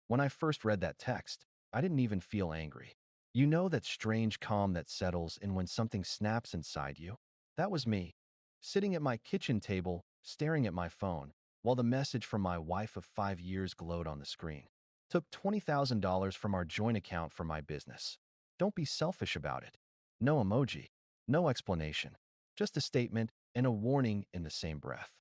When I first read that text, I didn't even feel angry. You know that strange calm that settles in when something snaps inside you? That was me, sitting at my kitchen table, staring at my phone, while the message from my wife of 5 years glowed on the screen. Took $20,000 from our joint account for my business. Don't be selfish about it. No emoji, no explanation, just a statement and a warning in the same breath.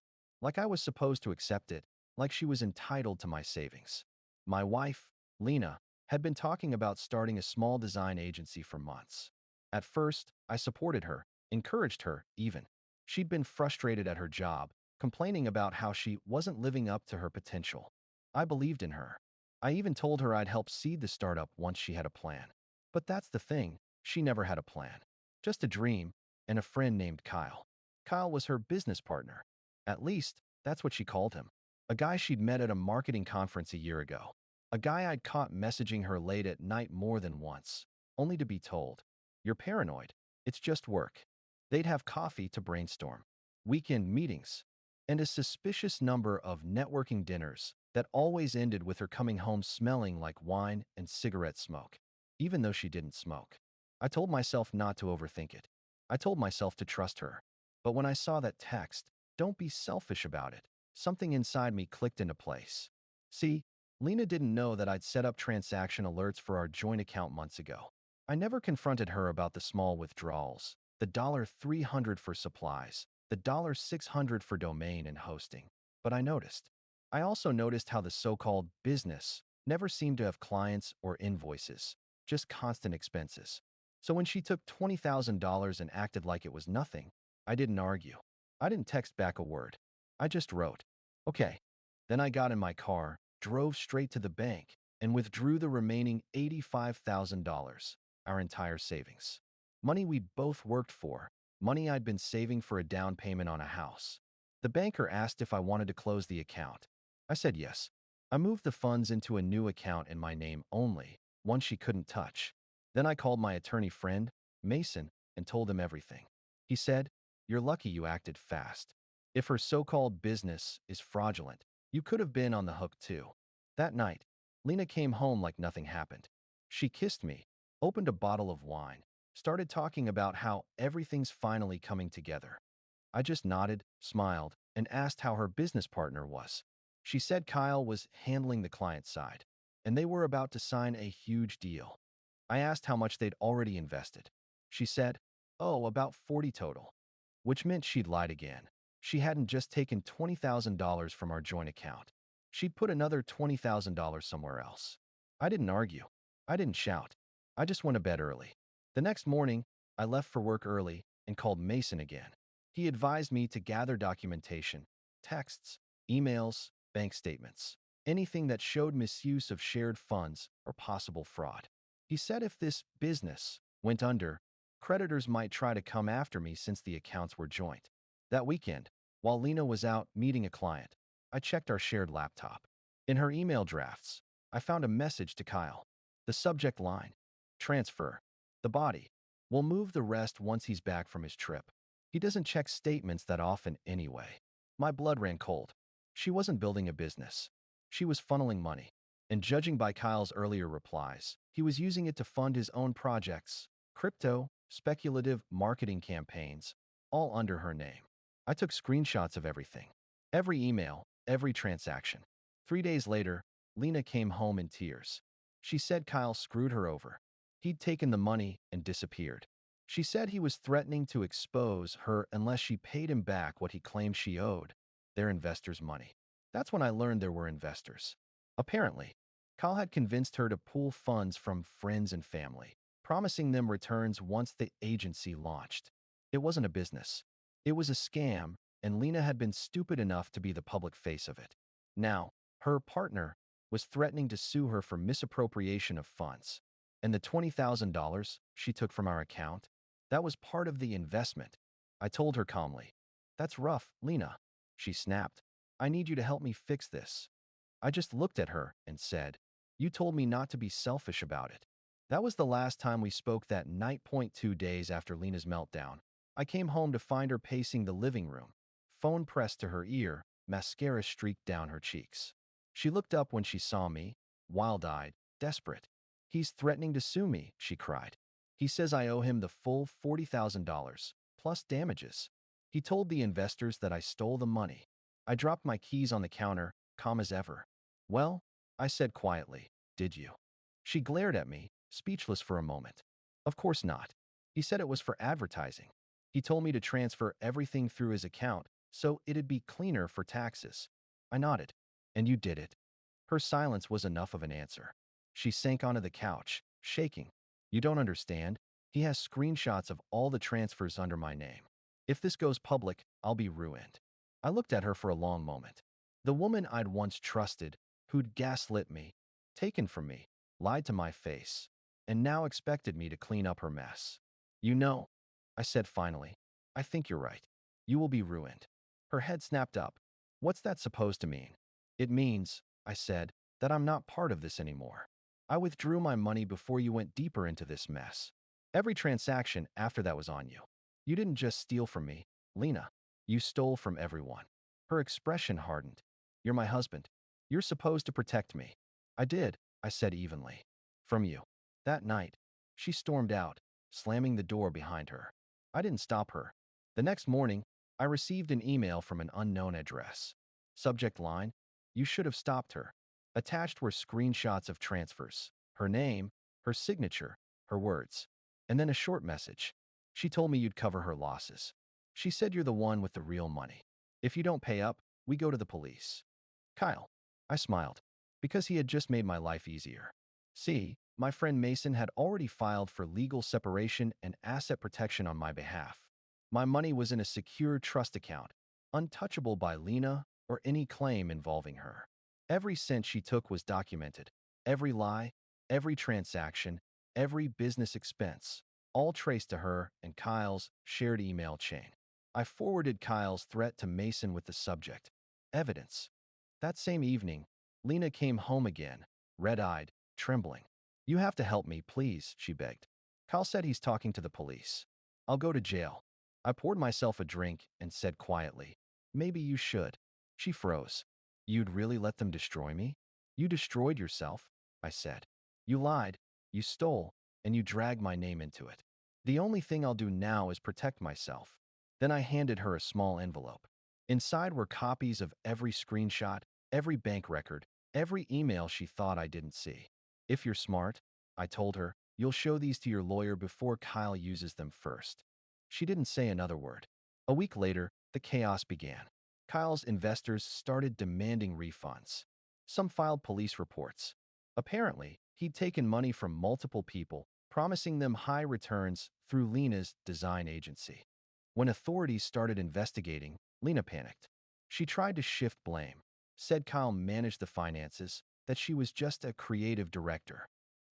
Like I was supposed to accept it, like she was entitled to my savings. My wife, Lena, had been talking about starting a small design agency for months. At first, I supported her, encouraged her, even. She'd been frustrated at her job, complaining about how she wasn't living up to her potential. I believed in her. I even told her I'd help seed the startup once she had a plan. But that's the thing, she never had a plan. Just a dream, and a friend named Kyle. Kyle was her business partner. At least, that's what she called him. A guy she'd met at a marketing conference a year ago. A guy I'd caught messaging her late at night more than once, only to be told, "You're paranoid. It's just work." They'd have coffee to brainstorm, weekend meetings, and a suspicious number of networking dinners that always ended with her coming home smelling like wine and cigarette smoke, even though she didn't smoke. I told myself not to overthink it. I told myself to trust her. But when I saw that text, "Don't be selfish about it," something inside me clicked into place. See, Lena didn't know that I'd set up transaction alerts for our joint account months ago. I never confronted her about the small withdrawals, the $300 for supplies, the $600 for domain and hosting. But I noticed. I also noticed how the so-called business never seemed to have clients or invoices, just constant expenses. So when she took $20,000 and acted like it was nothing, I didn't argue. I didn't text back a word. I just wrote, "Okay." Then I got in my car, drove straight to the bank, and withdrew the remaining $85,000, our entire savings. Money we'd both worked for, money I'd been saving for a down payment on a house. The banker asked if I wanted to close the account. I said yes. I moved the funds into a new account in my name only, one she couldn't touch. Then I called my attorney friend, Mason, and told him everything. He said, "You're lucky you acted fast. If her so-called business is fraudulent, you could have been on the hook too." That night, Lena came home like nothing happened. She kissed me, opened a bottle of wine, started talking about how everything's finally coming together. I just nodded, smiled, and asked how her business partner was. She said Kyle was handling the client side, and they were about to sign a huge deal. I asked how much they'd already invested. She said, "Oh, about 40 total," which meant she'd lied again. She hadn't just taken $20,000 from our joint account. She'd put another $20,000 somewhere else. I didn't argue. I didn't shout. I just went to bed early. The next morning, I left for work early and called Mason again. He advised me to gather documentation, texts, emails, bank statements, anything that showed misuse of shared funds or possible fraud. He said if this business went under, creditors might try to come after me since the accounts were joint. That weekend, while Lena was out meeting a client, I checked our shared laptop. In her email drafts, I found a message to Kyle. The subject line, "Transfer. The body. We'll move the rest once he's back from his trip." He doesn't check statements that often anyway. My blood ran cold. She wasn't building a business. She was funneling money. And judging by Kyle's earlier replies, he was using it to fund his own projects, crypto, speculative marketing campaigns, all under her name. I took screenshots of everything. Every email, every transaction. 3 days later, Lena came home in tears. She said Kyle screwed her over. He'd taken the money and disappeared. She said he was threatening to expose her unless she paid him back what he claimed she owed, their investors' money. That's when I learned there were investors. Apparently, Kyle had convinced her to pool funds from friends and family, promising them returns once the agency launched. It wasn't a business. It was a scam, and Lena had been stupid enough to be the public face of it. Now, her partner was threatening to sue her for misappropriation of funds. And the $20,000 she took from our account, that was part of the investment. I told her calmly, "That's rough, Lena." She snapped, "I need you to help me fix this." I just looked at her and said, "You told me not to be selfish about it." That was the last time we spoke that night. 2 days after Lena's meltdown, I came home to find her pacing the living room, phone pressed to her ear, mascara streaked down her cheeks. She looked up when she saw me, wild-eyed, desperate. "He's threatening to sue me," she cried. "He says I owe him the full $40,000, plus damages. He told the investors that I stole the money." I dropped my keys on the counter, calm as ever. "Well," I said quietly, "did you?" She glared at me, speechless for a moment. "Of course not. He said it was for advertising. He told me to transfer everything through his account so it'd be cleaner for taxes." I nodded. "And you did it?" Her silence was enough of an answer. She sank onto the couch, shaking. "You don't understand. He has screenshots of all the transfers under my name. If this goes public, I'll be ruined." I looked at her for a long moment. The woman I'd once trusted, who'd gaslit me, taken from me, lied to my face, and now expected me to clean up her mess. "You know," I said finally, "I think you're right. You will be ruined." Her head snapped up. "What's that supposed to mean?" "It means," I said, "that I'm not part of this anymore. I withdrew my money before you went deeper into this mess. Every transaction after that was on you. You didn't just steal from me, Lena. You stole from everyone." Her expression hardened. "You're my husband. You're supposed to protect me." "I did," I said evenly. "From you." That night, she stormed out, slamming the door behind her. I didn't stop her. The next morning, I received an email from an unknown address. Subject line: "You should have stopped her." Attached were screenshots of transfers, her name, her signature, her words, and then a short message. "She told me you'd cover her losses. She said you're the one with the real money. If you don't pay up, we go to the police." "Kyle." I smiled, because he had just made my life easier. See, my friend Mason had already filed for legal separation and asset protection on my behalf. My money was in a secure trust account, untouchable by Lena or any claim involving her. Every cent she took was documented. Every lie, every transaction, every business expense, all traced to her and Kyle's shared email chain. I forwarded Kyle's threat to Mason with the subject: "Evidence." That same evening, Lena came home again, red-eyed, trembling. "You have to help me, please," she begged. "Kyle said he's talking to the police. I'll go to jail." I poured myself a drink and said quietly, "Maybe you should." She froze. "You'd really let them destroy me?" "You destroyed yourself," I said. "You lied, you stole, and you dragged my name into it. The only thing I'll do now is protect myself." Then I handed her a small envelope. Inside were copies of every screenshot, every bank record, every email she thought I didn't see. "If you're smart," I told her, "you'll show these to your lawyer before Kyle uses them first." She didn't say another word. A week later, the chaos began. Kyle's investors started demanding refunds. Some filed police reports. Apparently, he'd taken money from multiple people, promising them high returns through Lena's design agency. When authorities started investigating, Lena panicked. She tried to shift blame, said Kyle managed the finances, that she was just a creative director.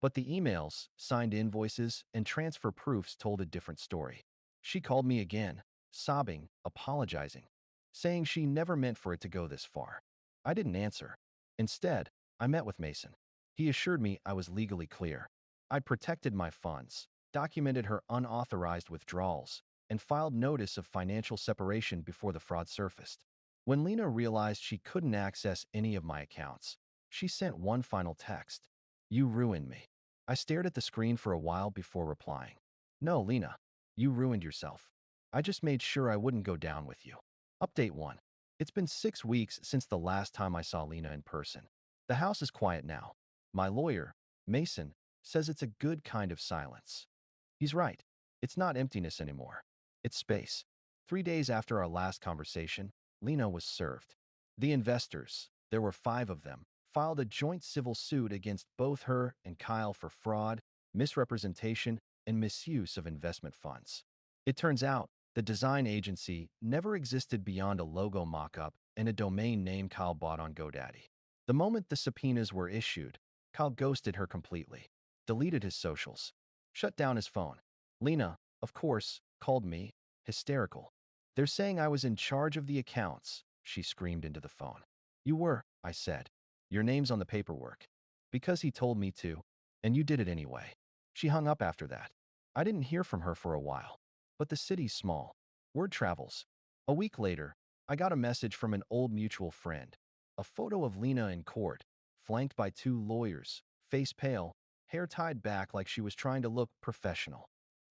But the emails, signed invoices, and transfer proofs told a different story. She called me again, sobbing, apologizing, saying she never meant for it to go this far. I didn't answer. Instead, I met with Mason. He assured me I was legally clear. I'd protected my funds, documented her unauthorized withdrawals, and filed notice of financial separation before the fraud surfaced. When Lena realized she couldn't access any of my accounts, she sent one final text: "You ruined me." I stared at the screen for a while before replying. "No, Lena, you ruined yourself. I just made sure I wouldn't go down with you." Update 1. It's been 6 weeks since the last time I saw Lena in person. The house is quiet now. My lawyer, Mason, says it's a good kind of silence. He's right. It's not emptiness anymore. It's space. 3 days after our last conversation, Lena was served. The investors, there were 5 of them, filed a joint civil suit against both her and Kyle for fraud, misrepresentation, and misuse of investment funds. It turns out the design agency never existed beyond a logo mock-up and a domain name Kyle bought on GoDaddy. The moment the subpoenas were issued, Kyle ghosted her completely, deleted his socials, shut down his phone. Lena, of course, called me, hysterical. "They're saying I was in charge of the accounts," she screamed into the phone. "You were," I said. "Your name's on the paperwork." "Because he told me to, and you did it anyway." She hung up after that. I didn't hear from her for a while. But the city's small. Word travels. A week later, I got a message from an old mutual friend. A photo of Lena in court, flanked by two lawyers, face pale, hair tied back like she was trying to look professional.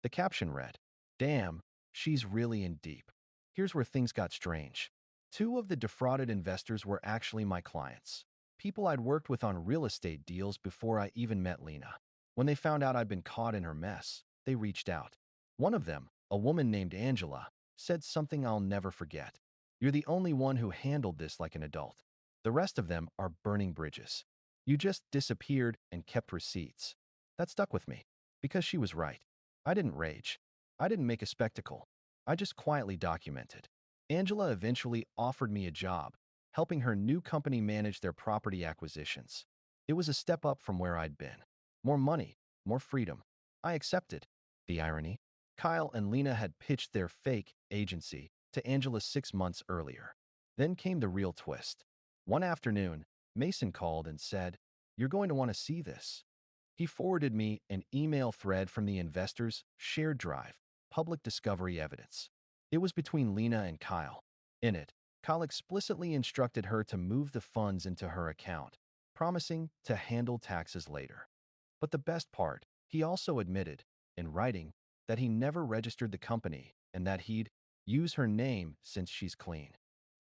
The caption read, "Damn, she's really in deep." Here's where things got strange. Two of the defrauded investors were actually my clients, people I'd worked with on real estate deals before I even met Lena. When they found out I'd been caught in her mess, they reached out. One of them, a woman named Angela, said something I'll never forget. "You're the only one who handled this like an adult. The rest of them are burning bridges. You just disappeared and kept receipts." That stuck with me, because she was right. I didn't rage. I didn't make a spectacle. I just quietly documented. Angela eventually offered me a job, helping her new company manage their property acquisitions. It was a step up from where I'd been. More money, more freedom. I accepted. The irony? Kyle and Lena had pitched their fake agency to Angela 6 months earlier. Then came the real twist. One afternoon, Mason called and said, "You're going to want to see this." He forwarded me an email thread from the investors' shared drive, public discovery evidence. It was between Lena and Kyle. In it, Kyle explicitly instructed her to move the funds into her account, promising to handle taxes later. But the best part, he also admitted, in writing, that he never registered the company and that he'd use her name since she's clean.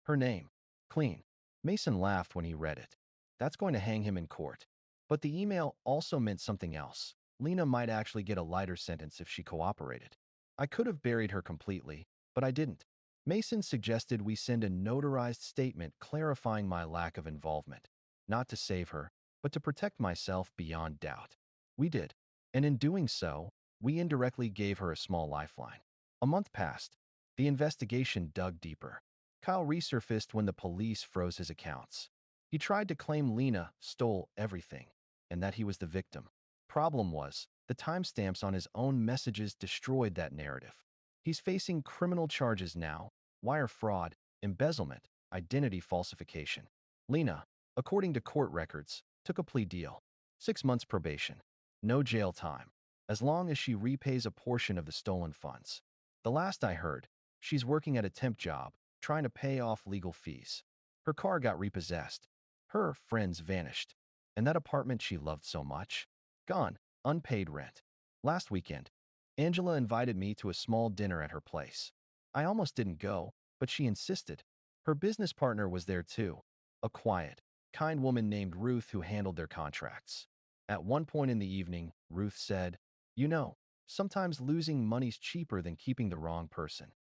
Her name, clean. Mason laughed when he read it. That's going to hang him in court. But the email also meant something else. Lena might actually get a lighter sentence if she cooperated. I could have buried her completely, but I didn't. Mason suggested we send a notarized statement clarifying my lack of involvement, not to save her, but to protect myself beyond doubt. We did. And in doing so, we indirectly gave her a small lifeline. A month passed. The investigation dug deeper. Kyle resurfaced when the police froze his accounts. He tried to claim Lena stole everything, and that he was the victim. Problem was, the timestamps on his own messages destroyed that narrative. He's facing criminal charges now: wire fraud, embezzlement, identity falsification. Lena, according to court records, took a plea deal. 6 months probation. No jail time, as long as she repays a portion of the stolen funds. The last I heard, she's working at a temp job, trying to pay off legal fees. Her car got repossessed. Her friends vanished. And that apartment she loved so much? Gone. Unpaid rent. Last weekend, Angela invited me to a small dinner at her place. I almost didn't go, but she insisted. Her business partner was there too, a quiet, kind woman named Ruth who handled their contracts. At one point in the evening, Ruth said, "You know, sometimes losing money's cheaper than keeping the wrong person."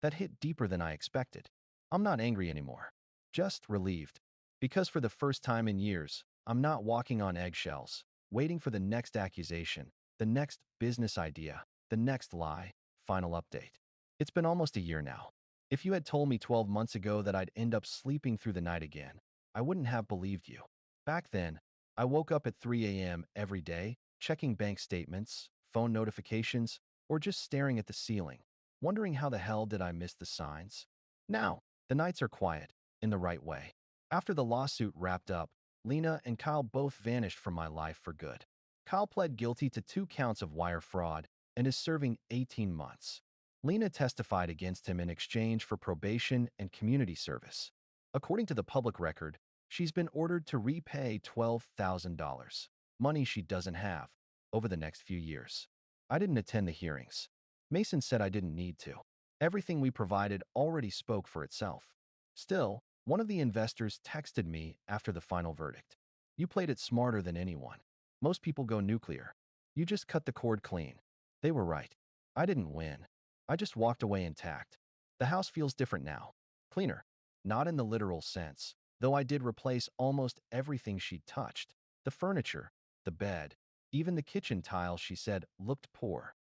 That hit deeper than I expected. I'm not angry anymore, just relieved. Because for the first time in years, I'm not walking on eggshells, waiting for the next accusation, the next business idea, the next lie. Final update. It's been almost a year now. If you had told me 12 months ago that I'd end up sleeping through the night again, I wouldn't have believed you. Back then, I woke up at 3 a.m. every day, checking bank statements, phone notifications, or just staring at the ceiling, wondering how the hell did I miss the signs. Now, the nights are quiet, in the right way. After the lawsuit wrapped up, Lena and Kyle both vanished from my life for good. Kyle pled guilty to 2 counts of wire fraud and is serving 18 months. Lena testified against him in exchange for probation and community service. According to the public record, she's been ordered to repay $12,000, money she doesn't have, over the next few years. I didn't attend the hearings. Mason said I didn't need to. Everything we provided already spoke for itself. Still, one of the investors texted me after the final verdict. "You played it smarter than anyone. Most people go nuclear. You just cut the cord clean." They were right. I didn't win. I just walked away intact. The house feels different now. Cleaner. Not in the literal sense, though I did replace almost everything she'd touched. The furniture, the bed, even the kitchen tile she said looked poor.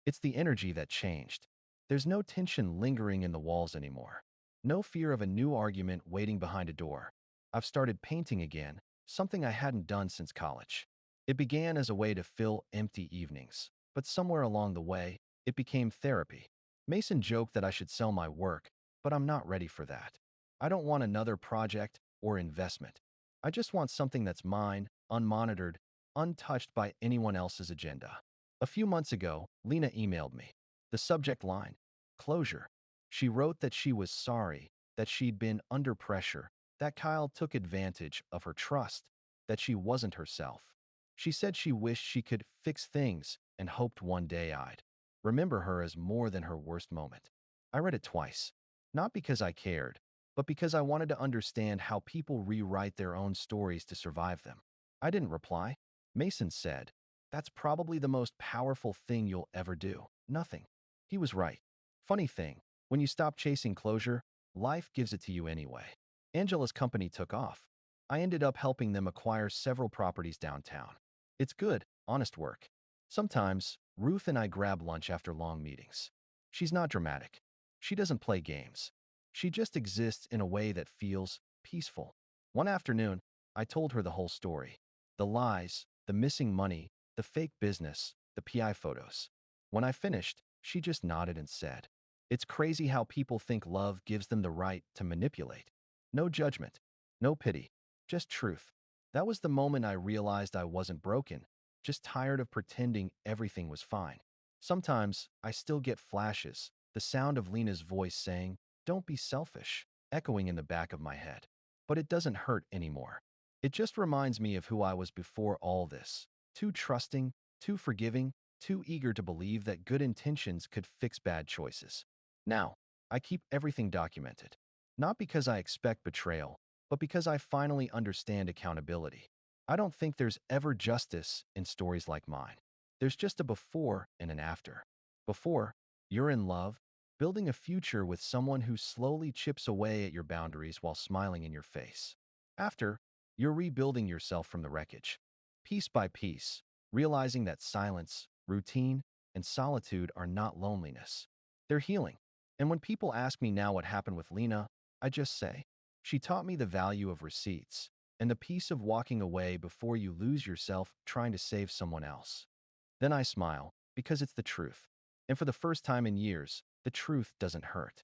It's the energy that changed. There's no tension lingering in the walls anymore. No fear of a new argument waiting behind a door. I've started painting again, something I hadn't done since college. It began as a way to fill empty evenings, but somewhere along the way, it became therapy. Mason joked that I should sell my work, but I'm not ready for that. I don't want another project or investment. I just want something that's mine, unmonitored, untouched by anyone else's agenda. A few months ago, Lena emailed me. The subject line, closure. She wrote that she was sorry, that she'd been under pressure, that Kyle took advantage of her trust. that she wasn't herself. She said she wished she could fix things and hoped one day I'd remember her as more than her worst moment. I read it twice, not because I cared, but because I wanted to understand how people rewrite their own stories to survive them. I didn't reply. Mason said, "That's probably the most powerful thing you'll ever do." Nothing. He was right. Funny thing, when you stop chasing closure, life gives it to you anyway. Angela's company took off. I ended up helping them acquire several properties downtown. It's good, honest work. Sometimes, Ruth and I grab lunch after long meetings. She's not dramatic. She doesn't play games. She just exists in a way that feels peaceful. One afternoon, I told her the whole story. The lies, the missing money, the fake business, the PI photos. When I finished, she just nodded and said, "It's crazy how people think love gives them the right to manipulate. No judgment, no pity, just truth." That was the moment I realized I wasn't broken, just tired of pretending everything was fine. Sometimes, I still get flashes, the sound of Lena's voice saying, "Don't be selfish," echoing in the back of my head. But it doesn't hurt anymore. It just reminds me of who I was before all this. Too trusting, too forgiving, too eager to believe that good intentions could fix bad choices. Now, I keep everything documented. Not because I expect betrayal, but because I finally understand accountability. I don't think there's ever justice in stories like mine. There's just a before and an after. Before, you're in love, building a future with someone who slowly chips away at your boundaries while smiling in your face. After, you're rebuilding yourself from the wreckage, piece by piece, realizing that silence, routine, and solitude are not loneliness. They're healing. And when people ask me now what happened with Lena, I just say, she taught me the value of receipts and the peace of walking away before you lose yourself trying to save someone else. Then I smile, because it's the truth. And for the first time in years, the truth doesn't hurt.